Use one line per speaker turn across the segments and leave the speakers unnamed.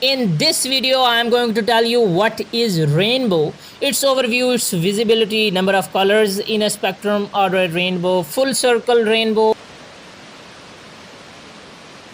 In this video, I am going to tell you what is rainbow, its overview, its visibility, number of colors in a spectrum or a rainbow, full circle rainbow.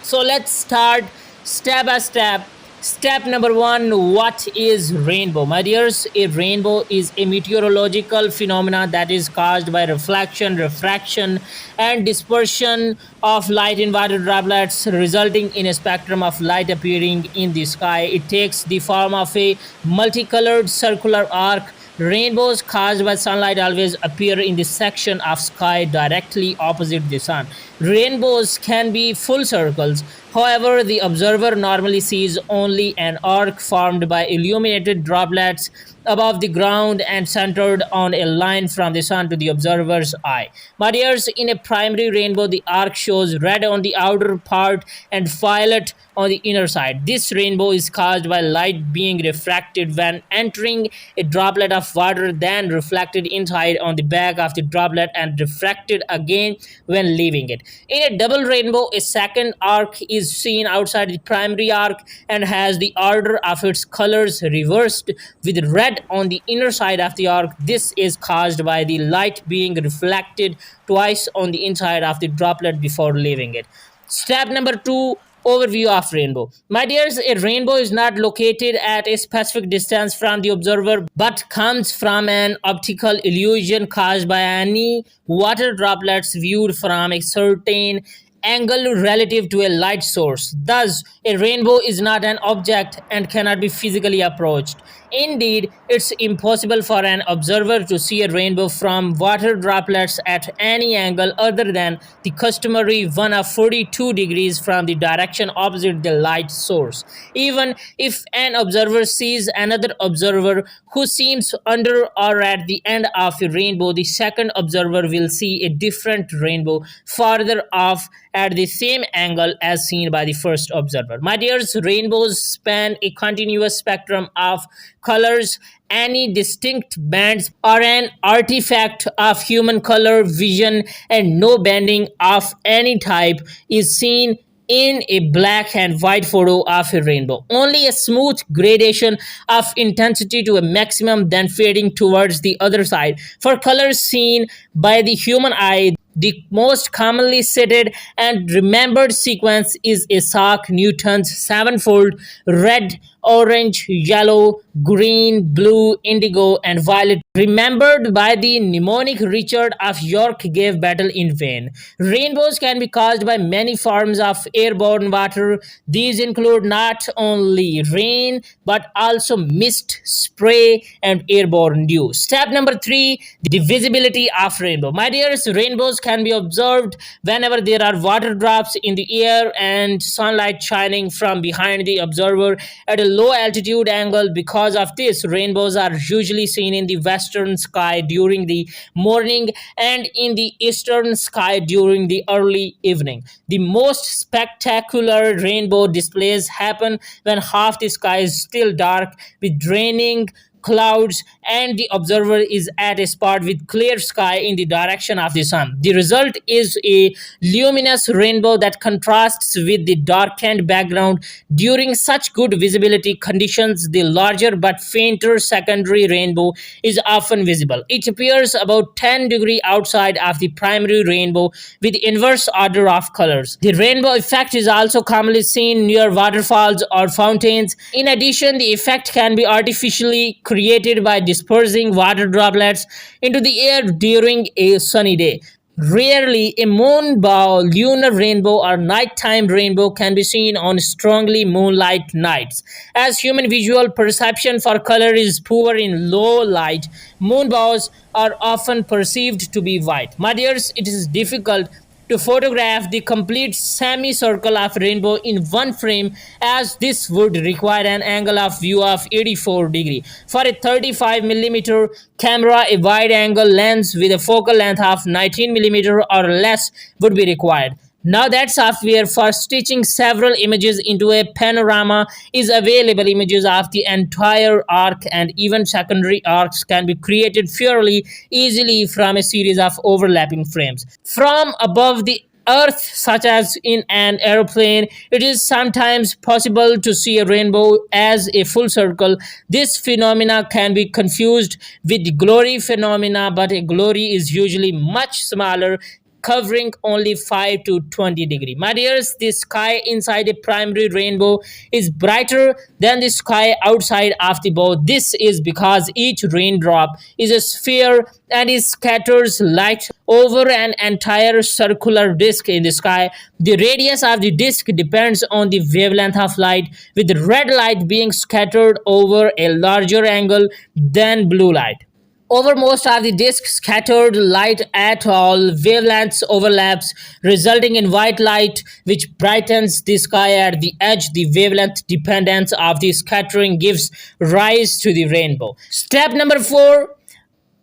So let's start step by step. Step number one, what is rainbow? My dears, a rainbow is a meteorological phenomena that is caused by reflection, refraction, and dispersion of light in water droplets, resulting in a spectrum of light appearing in the sky. It takes the form of a multicolored circular arc. Rainbows caused by sunlight always appear in the section of sky directly opposite the sun. Rainbows can be full circles. However, the observer normally sees only an arc formed by illuminated droplets above the ground and centered on a line from the sun to the observer's eye. My dears, in a primary rainbow, the arc shows red on the outer part and violet on the inner side. This rainbow is caused by light being refracted when entering a droplet of water, then reflected inside on the back of the droplet and refracted again when leaving it. In a double rainbow, a second arc is seen outside the primary arc and has the order of its colors reversed, with red on the inner side of the arc. This is caused by the light being reflected twice on the inside of the droplet before leaving it. Step number two, overview of rainbow. My dears, a rainbow is not located at a specific distance from the observer but comes from an optical illusion caused by any water droplets viewed from a certain angle relative to a light source. Thus, a rainbow is not an object and cannot be physically approached. Indeed, it's impossible for an observer to see a rainbow from water droplets at any angle other than the customary one of 42 degrees from the direction opposite the light source. Even if an observer sees another observer who seems under or at the end of a rainbow, the second observer will see a different rainbow farther off at the same angle as seen by the first observer. My dears, rainbows span a continuous spectrum of colors. Any distinct bands are an artifact of human color vision, and no banding of any type is seen in a black and white photo of a rainbow. Only a smooth gradation of intensity to a maximum, then fading towards the other side. For colors seen by the human eye, the most commonly cited and remembered sequence is Isaac Newton's sevenfold: red, orange, yellow, green, blue, indigo, and violet. Remembered by the mnemonic Richard of York gave battle in vain. Rainbows can be caused by many forms of airborne water. These include not only rain but also mist, spray, and airborne dew. Step number three, the visibility of rainbow. My dears, rainbows can be observed whenever there are water drops in the air and sunlight shining from behind the observer at a low altitude angle. Because of this, rainbows are usually seen in the western sky during the morning and in the eastern sky during the early evening. The most spectacular rainbow displays happen when half the sky is still dark with draining clouds and the observer is at a spot with clear sky in the direction of the sun. The result is a luminous rainbow that contrasts with the darkened background. During such good visibility conditions, the larger but fainter secondary rainbow is often visible. It appears about 10 degrees outside of the primary rainbow with inverse order of colors. The rainbow effect is also commonly seen near waterfalls or fountains. In addition, the effect can be artificially created by dispersing water droplets into the air during a sunny day. Rarely, a moonbow, lunar rainbow, or nighttime rainbow can be seen on strongly moonlight nights. As human visual perception for color is poor in low light, moonbows are often perceived to be white. My dears, it is difficult to photograph the complete semicircle of rainbow in one frame, as this would require an angle of view of 84 degree. For a 35 millimeter camera, a wide angle lens with a focal length of 19 millimeter or less would be required. Now that software for stitching several images into a panorama is available. Images of the entire arc and even secondary arcs can be created fairly easily from a series of overlapping frames. From above, the Earth, such as in an aeroplane, it is sometimes possible to see a rainbow as a full circle. This phenomena can be confused with glory phenomena, but a glory is usually much smaller, covering only 5 to 20 degree. My dears, the sky inside a primary rainbow is brighter than the sky outside of the bow. This is because each raindrop is a sphere and it scatters light over an entire circular disk in the sky. The radius of the disk depends on the wavelength of light, with red light being scattered over a larger angle than blue light. Over most of the disk, scattered light at all wavelengths overlaps, resulting in white light, which brightens the sky at the edge. The wavelength dependence of the scattering gives rise to the rainbow. Step number 4,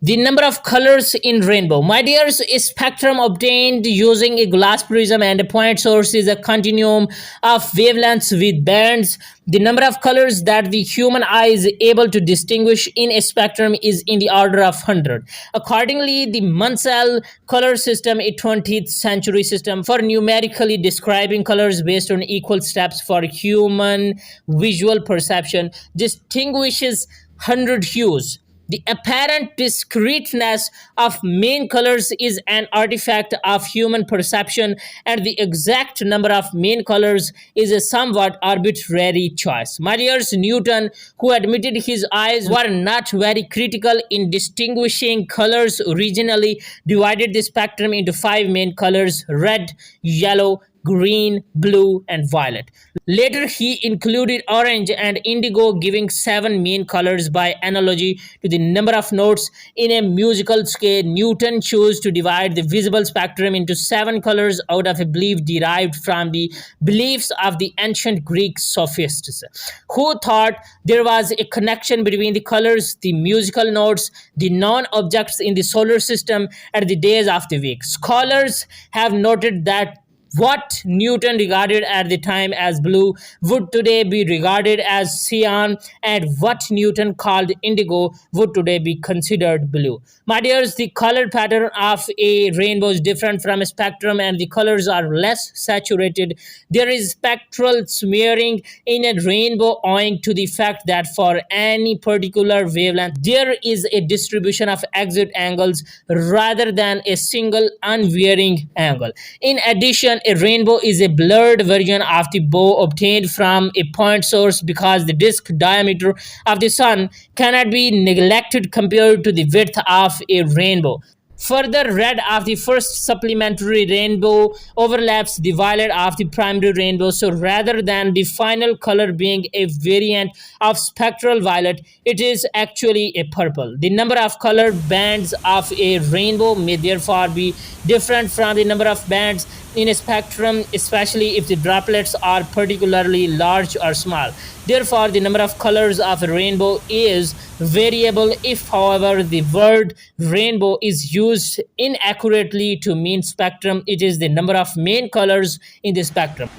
the number of colors in rainbow. My dears, a spectrum obtained using a glass prism and a point source is a continuum of wavelengths with bands. The number of colors that the human eye is able to distinguish in a spectrum is in the order of 100. Accordingly, the Munsell color system, a 20th century system for numerically describing colors based on equal steps for human visual perception, distinguishes 100 hues. The apparent discreteness of main colors is an artifact of human perception, and the exact number of main colors is a somewhat arbitrary choice. My dears, Newton, who admitted his eyes were not very critical in distinguishing colors, originally divided the spectrum into 5 main colors: red, yellow, green, blue, and violet. Later, he included orange and indigo, giving 7 main colors by analogy to the number of notes in a musical scale. Newton chose to divide the visible spectrum into 7 colors out of a belief derived from the beliefs of the ancient Greek sophists, who thought there was a connection between the colors, the musical notes, the known objects in the solar system, and the days of the week. Scholars have noted that what Newton regarded at the time as blue would today be regarded as cyan, and what Newton called indigo would today be considered blue. My dears, the color pattern of a rainbow is different from a spectrum, and the colors are less saturated. There is spectral smearing in a rainbow owing to the fact that for any particular wavelength, there is a distribution of exit angles rather than a single unvarying angle. In addition, a rainbow is a blurred version of the bow obtained from a point source because the disk diameter of the sun cannot be neglected compared to the width of a rainbow. Further, red of the first supplementary rainbow overlaps the violet of the primary rainbow, so rather than the final color being a variant of spectral violet, it is actually a purple. The number of colored bands of a rainbow may therefore be different from the number of bands in a spectrum, especially if the droplets are particularly large or small. Therefore, the number of colors of a rainbow is variable. If, however, the word rainbow is used inaccurately to mean spectrum, it is the number of main colors in the spectrum.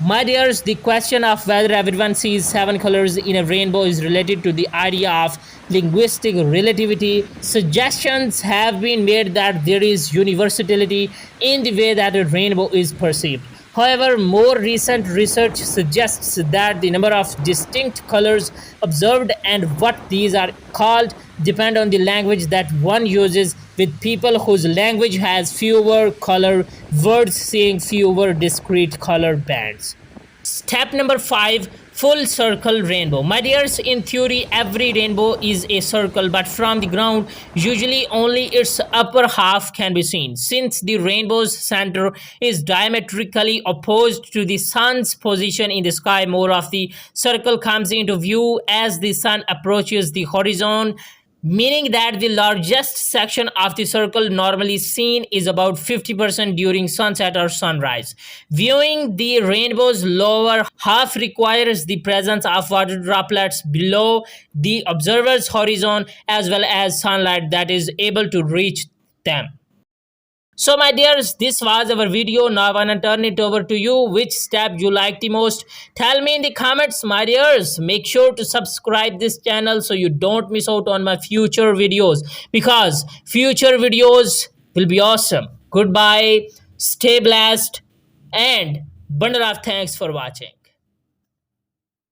My dears, the question of whether everyone sees 7 colors in a rainbow is related to the idea of linguistic relativity. Suggestions have been made that there is universality in the way that a rainbow is perceived. However, more recent research suggests that the number of distinct colors observed and what these are called depend on the language that one uses, with people whose language has fewer color words seeing fewer discrete color bands. Step number 5, full circle rainbow. My dears, in theory, every rainbow is a circle, but from the ground, usually only its upper half can be seen. Since the rainbow's center is diametrically opposed to the sun's position in the sky, more of the circle comes into view as the sun approaches the horizon, meaning that the largest section of the circle normally seen is about 50% during sunset or sunrise. Viewing the rainbow's lower half requires the presence of water droplets below the observer's horizon, as well as sunlight that is able to reach them. So, my dears, this was our video. Now I wanna turn it over to you. Which step you like the most? Tell me in the comments, my dears. Make sure to subscribe this channel so you don't miss out on my future videos, because future videos will be awesome. Goodbye. Stay blessed and bundle of thanks for watching.